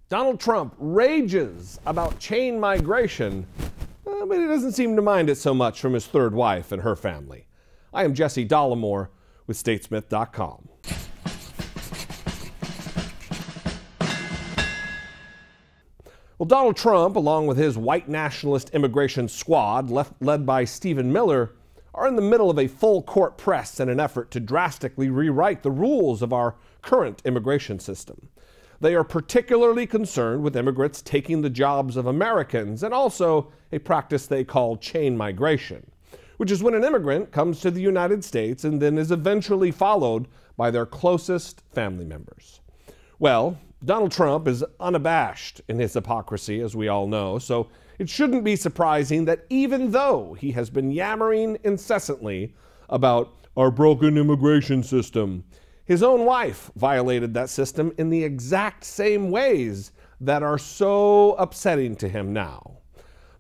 Donald Trump rages about chain migration, but he doesn't seem to mind it so much from his third wife and her family. I am Jesse Dollemore with Statesmith.com. Well, Donald Trump, along with his white nationalist immigration squad, led by Stephen Miller, are in the middle of a full-court press in an effort to drastically rewrite the rules of our current immigration system. They are particularly concerned with immigrants taking the jobs of Americans and also a practice they call chain migration, which is when an immigrant comes to the United States and then is eventually followed by their closest family members. Well, Donald Trump is unabashed in his hypocrisy, as we all know, so it shouldn't be surprising that even though he has been yammering incessantly about our broken immigration system, his own wife violated that system in the exact same ways that are so upsetting to him now.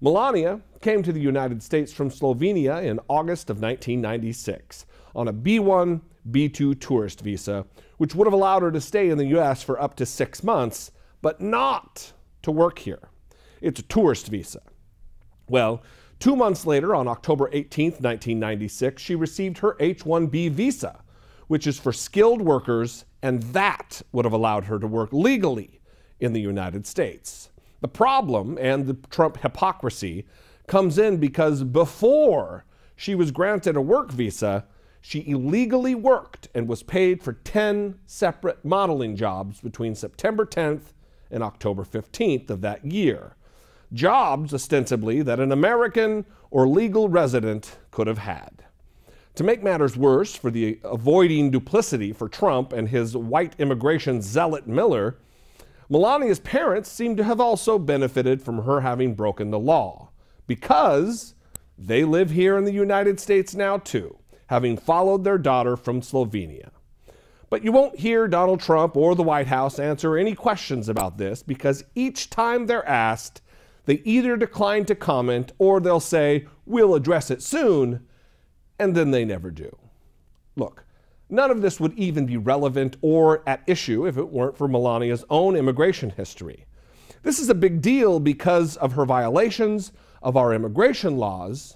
Melania came to the United States from Slovenia in August of 1996 on a B1, B2 tourist visa, which would have allowed her to stay in the U.S. for up to 6 months, but not to work here. It's a tourist visa. Well, 2 months later, on October 18, 1996, she received her H-1B visa, which is for skilled workers, and that would have allowed her to work legally in the United States. The problem, and the Trump hypocrisy, comes in because before she was granted a work visa, she illegally worked and was paid for 10 separate modeling jobs between September 10th and October 15th of that year. Jobs, ostensibly, that an American or legal resident could have had. To make matters worse for the avoiding duplicity for Trump and his white immigration zealot Miller, Melania's parents seem to have also benefited from her having broken the law, because they live here in the United States now too, having followed their daughter from Slovenia. But you won't hear Donald Trump or the White House answer any questions about this, because each time they're asked, they either decline to comment or they'll say, "We'll address it soon," and then they never do. Look, none of this would even be relevant or at issue if it weren't for Melania's own immigration history. This is a big deal because of her violations of our immigration laws.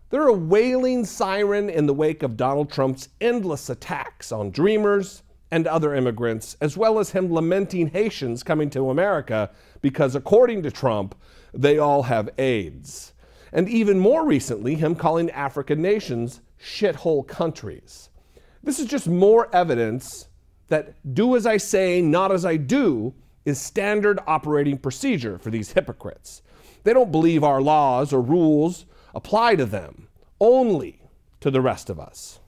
They're a wailing siren in the wake of Donald Trump's endless attacks on Dreamers and other immigrants, as well as him lamenting Haitians coming to America because, according to Trump, they all have AIDS. And even more recently, him calling African nations shithole countries. This is just more evidence that do as I say, not as I do is standard operating procedure for these hypocrites. They don't believe our laws or rules apply to them, only to the rest of us.